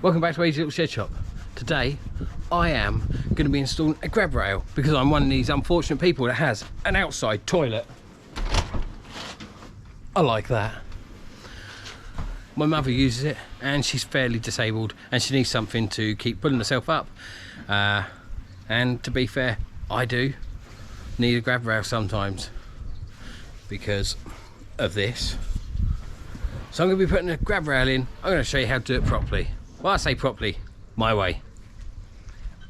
Welcome back to Easy Little Shed Shop. Today I am going to be installing a grab rail because I'm one of these unfortunate people that has an outside toilet. I like that. My mother uses it and she's fairly disabled and she needs something to keep pulling herself up. And to be fair, I do need a grab rail sometimes because of this. So I'm going to be putting a grab rail in. I'm going to show you how to do it properly. Well, I say properly, my way.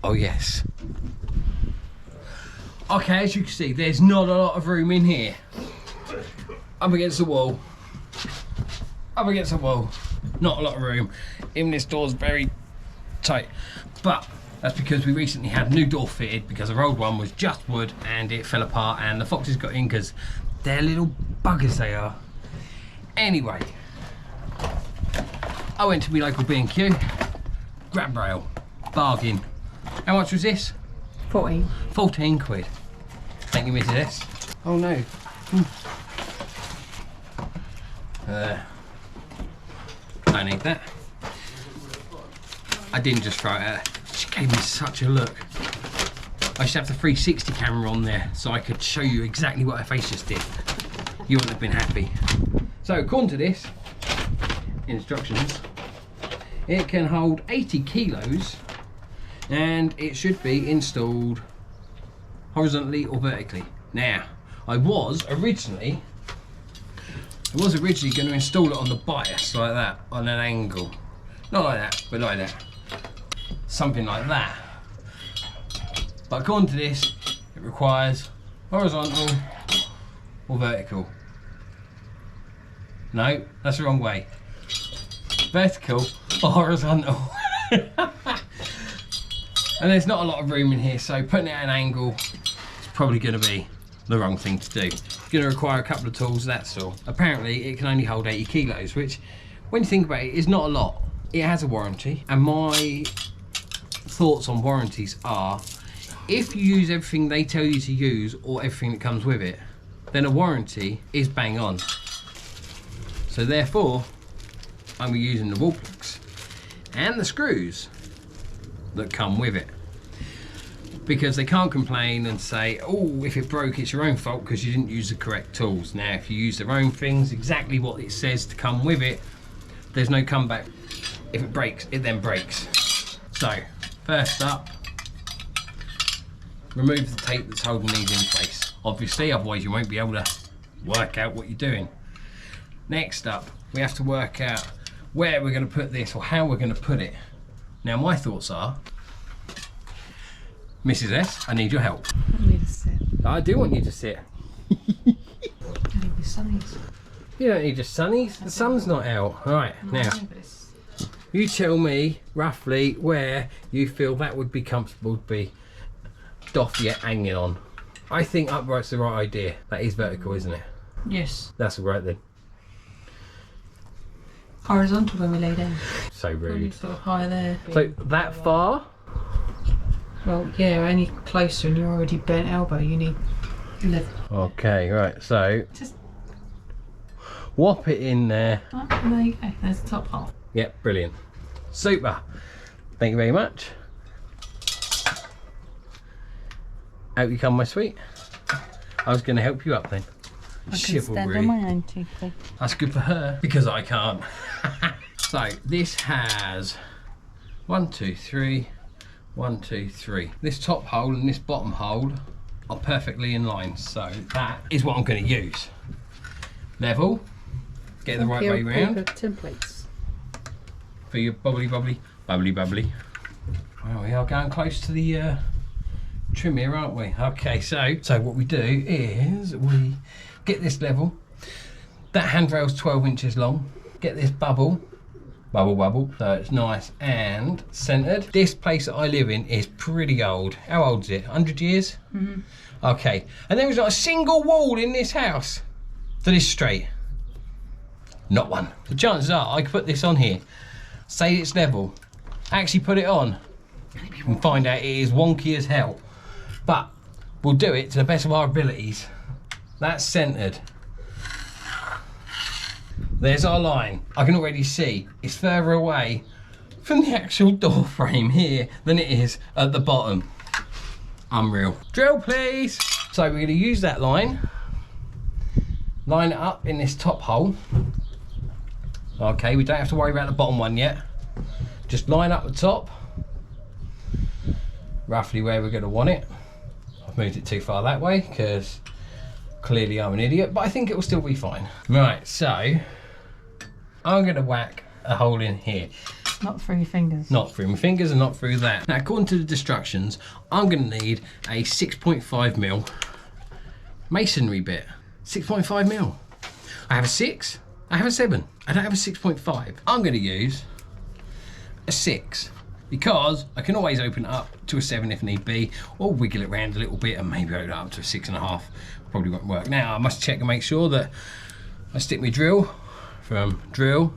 Oh yes. Okay, as you can see, there's not a lot of room in here. Up against the wall. Up against the wall. Not a lot of room. Even this door's very tight. But that's because we recently had a new door fitted because our old one was just wood and it fell apart and the foxes got in because they're little buggers they are. Anyway, I went to my local B&Q, grab rail, bargain. How much was this? 14. 14 quid. Thank you, Mrs. S. Oh no. Don't need that. I didn't just throw it at her. She gave me such a look. I should have the 360 camera on there so I could show you exactly what her face just did. You wouldn't have been happy. So according to this instructions, it can hold 80 kilos and it should be installed horizontally or vertically. Now, I was originally going to install it on the bias like that, on an angle. Not like that, but like that. Something like that. But according to this, it requires horizontal or vertical. No, that's the wrong way. Vertical or horizontal. And there's not a lot of room in here, so putting it at an angle is probably going to be the wrong thing to do. It's going to require a couple of tools, that's all. Apparently it can only hold 80 kilos, which when you think about it is not a lot. It has a warranty, and my thoughts on warranties are, if you use everything they tell you to use or everything that comes with it, then a warranty is bang on. So therefore, I'm using the wall plugs and the screws that come with it, because they can't complain and say, oh, if it broke it's your own fault because you didn't use the correct tools. Now if you use their own things, exactly what it says to come with it, there's no comeback. If it breaks, it then breaks. So first up, remove the tape that's holding these in place, obviously, otherwise you won't be able to work out what you're doing. Next up, we have to work out where we're going to put this or how we're going to put it. Now my thoughts are, Mrs. S, I need your help. I need to sit. I do want you to sit. I need my sunnies. You don't need your sunnies, the sun's not out. Alright, now, you tell me roughly where you feel that would be comfortable to be doff yet hanging on. I think upright's the right idea. That is vertical, isn't it? Yes. That's all right then. Horizontal when we lay down. So rude. Sort of high there. So that far? Well, yeah, only closer and you're already bent elbow. You need level. Okay, right, so Just whop it in there. oh, there you go. There's the top half. Yep, brilliant. Super. Thank you very much. Out you come, my sweet. I was going to help you up then. I can Chivalry. stand on my own too. That's good for her because I can't. So this has 1, 2, 3, 1, 2, 3. This top hole and this bottom hole are perfectly in line, so that is what I'm going to use. Level, get the right way round. Templates. For your bubbly. Well, we are going close to the trim here, aren't we? Okay, so what we do is we get this level. That handrail's 12 inches long. Get this bubble, so it's nice and centered. This place that I live in is pretty old. How old is it? 100 years? Mm-hmm. Okay, and there is not a single wall in this house that is straight. Not one. The chances are I could put this on here, say it's level, actually put it on, and find out it is wonky as hell. But we'll do it to the best of our abilities. That's centered. There's our line. I can already see it's further away from the actual door frame here than it is at the bottom. Unreal. Drill, please. So we're going to use that line it up in this top hole. Okay, we don't have to worry about the bottom one yet. Just line up the top, roughly where we're going to want it. I've moved it too far that way because clearly I'm an idiot, but I think it will still be fine. Right, so I'm going to whack a hole in here. Not through your fingers. Not through my fingers and not through that. Now, according to the instructions, I'm going to need a 6.5mm masonry bit. 6.5mm. I have a 6, I have a 7. I don't have a 6.5. I'm going to use a 6 because I can always open it up to a 7 if need be, or wiggle it around a little bit and maybe open it up to a 6.5. Probably won't work. Now, I must check and make sure that I stick my drill from drill,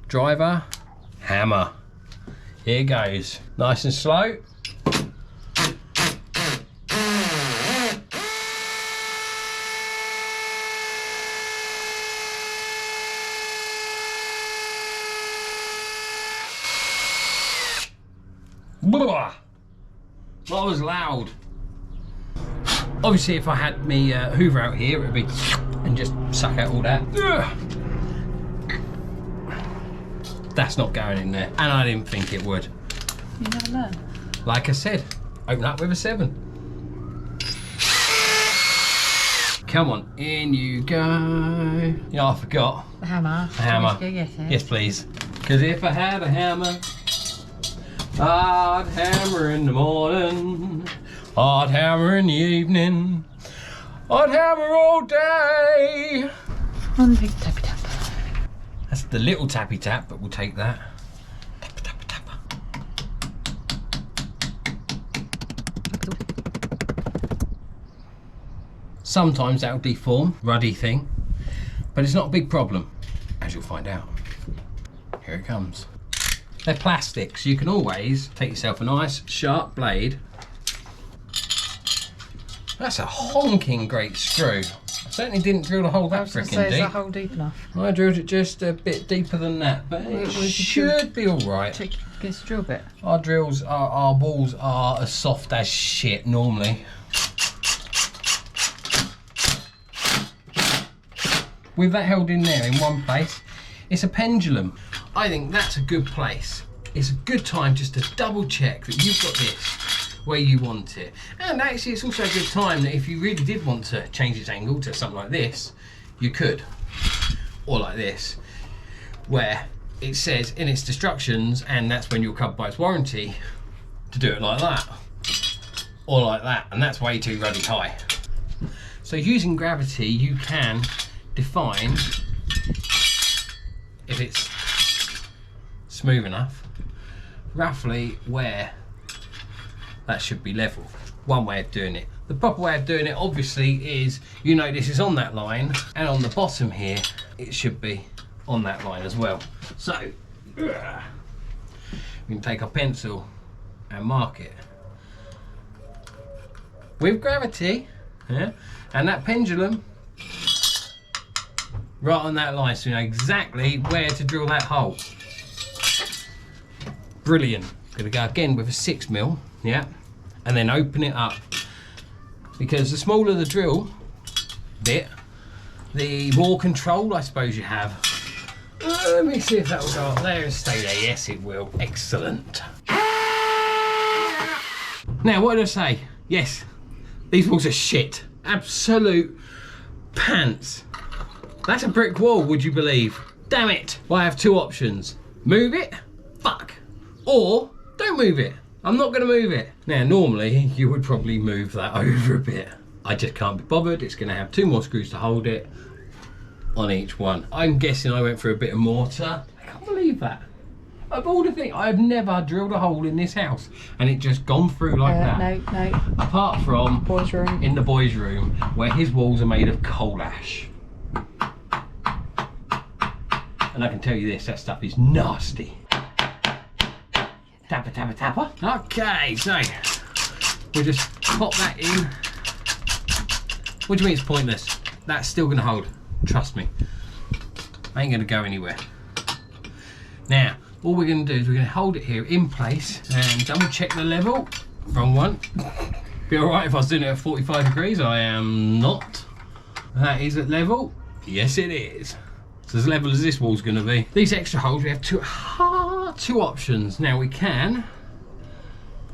driver, hammer. Here goes. Nice and slow. That was loud. Obviously, if I had me Hoover out here, it would be and just suck out all that. That's not going in there, and I didn't think it would. You never learn. Like I said, open up with a 7. Come on, in you go. Yeah, I forgot. The hammer. A hammer. Go get it. Yes, please. Because if I had a hammer, I'd hammer in the morning, I'd hammer in the evening, I'd hammer all day. One big tappy tap. That's the little tappy tap, but we'll take that. Tappa, tappa, tappa. Sometimes that'll deform, ruddy thing, but it's not a big problem, as you'll find out. Here it comes. They're plastic, so you can always take yourself a nice sharp blade. That's a honking great screw. I certainly didn't drill the hole that freaking deep. Is that hole deep enough? I drilled it just a bit deeper than that, but it should be all right. Check this drill bit. Our drills, our balls are as soft as shit normally. With that held in there in one place, it's a pendulum. I think that's a good place. It's a good time just to double check that you've got this where you want it. And actually it's also a good time that if you really did want to change its angle to something like this, you could. Or like this, where it says in its instructions, and that's when you're covered by its warranty, to do it like that. Or like that, and that's way too ruddy high. So using gravity, you can define if it's smooth enough, roughly where that should be level. One way of doing it. The proper way of doing it obviously is, you know, this is on that line, and on the bottom here it should be on that line as well. So we can take our pencil and mark it with gravity, yeah, and that pendulum right on that line, so you know exactly where to drill that hole. Brilliant. Gonna go again with a 6mm, yeah, and then open it up, because the smaller the drill bit, the more control I suppose you have. Let me see if that will go up there and stay there. Yes, it will. Excellent. Now, what did I say? Yes, these walls are shit. Absolute pants. That's a brick wall, would you believe? Damn it. Well, I have two options. Move it, fuck, or don't move it. I'm not gonna move it. Now, normally you would probably move that over a bit. I just can't be bothered. It's gonna have 2 more screws to hold it on each one. I'm guessing I went for a bit of mortar. I can't believe that. Of all the things, I've never drilled a hole in this house and it just gone through like that. No. Apart from Boys' room. in the boys' room, where his walls are made of coal ash. And I can tell you this, that stuff is nasty. Tapper, tapper, tapper. Okay, so we'll just pop that in. What do you mean it's pointless? That's still gonna hold, trust me. Ain't gonna go anywhere. Now, all we're going to do is we're going to hold it here in place and double check the level. Wrong one. Be alright if I was doing it at 45 degrees. I am not. That is at level. Yes, it is. So as level as this wall's going to be. These extra holes, we have two options. Now we can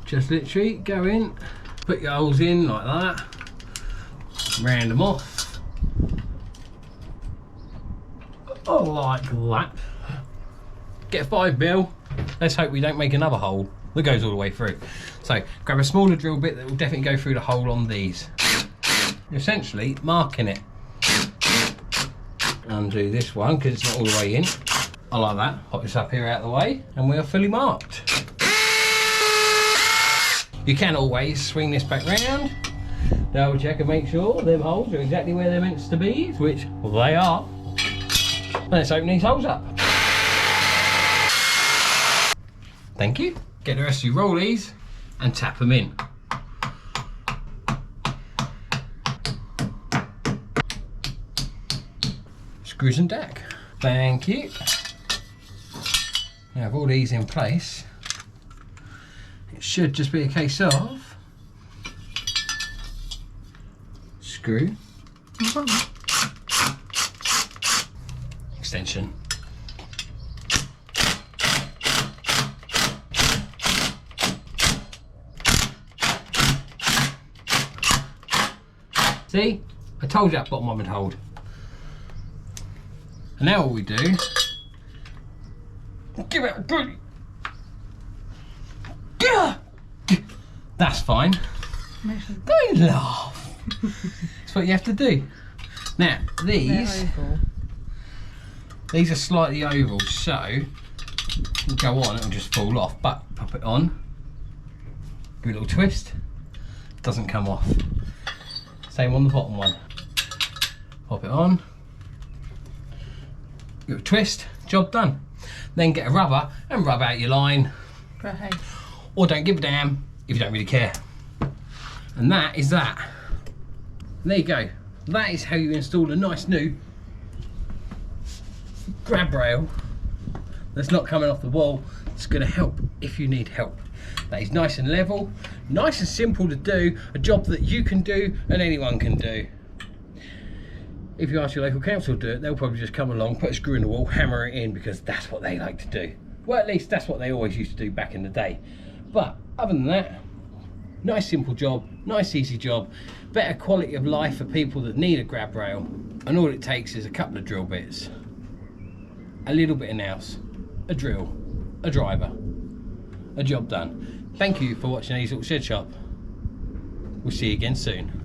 just literally go in, put your holes in like that, round them off. Oh, like that. Get a 5mm. Let's hope we don't make another hole that goes all the way through. So grab a smaller drill bit that will definitely go through the hole on these. You're essentially marking it. Undo this one because it's not all the way in. I like that. Pop this up here out of the way and we are fully marked. You can always swing this back round, double check and make sure them holes are exactly where they're meant to be, which they are. Let's open these holes up. Thank you. Get the rest of your rollies and tap them in. Screws and deck. Thank you. Now with all these in place, it should just be a case of screw, extension. See, I told you that bottom one would hold. And now all we do, give it a good, that's fine. Don't laugh. That's what you have to do. Now these are slightly oval, so it'll go on, it'll just fall off. But pop it on, give it a little twist, doesn't come off. Same on the bottom one. Pop it on, give it a twist, job done. Then get a rubber and rub out your line. Right. Or don't give a damn if you don't really care. And that is that. And there you go. That is how you install a nice new grab rail that's not coming off the wall. It's going to help if you need help. That is nice and level, nice and simple to do, a job that you can do and anyone can do. If you ask your local council to do it, they'll probably just come along, put a screw in the wall, hammer it in because that's what they like to do. Well, at least that's what they always used to do back in the day. But other than that, nice simple job, nice easy job, better quality of life for people that need a grab rail. And all it takes is a couple of drill bits, a little bit of nails, a drill, a driver, a job done. Thank you for watching Easel Shed Shop. We'll see you again soon.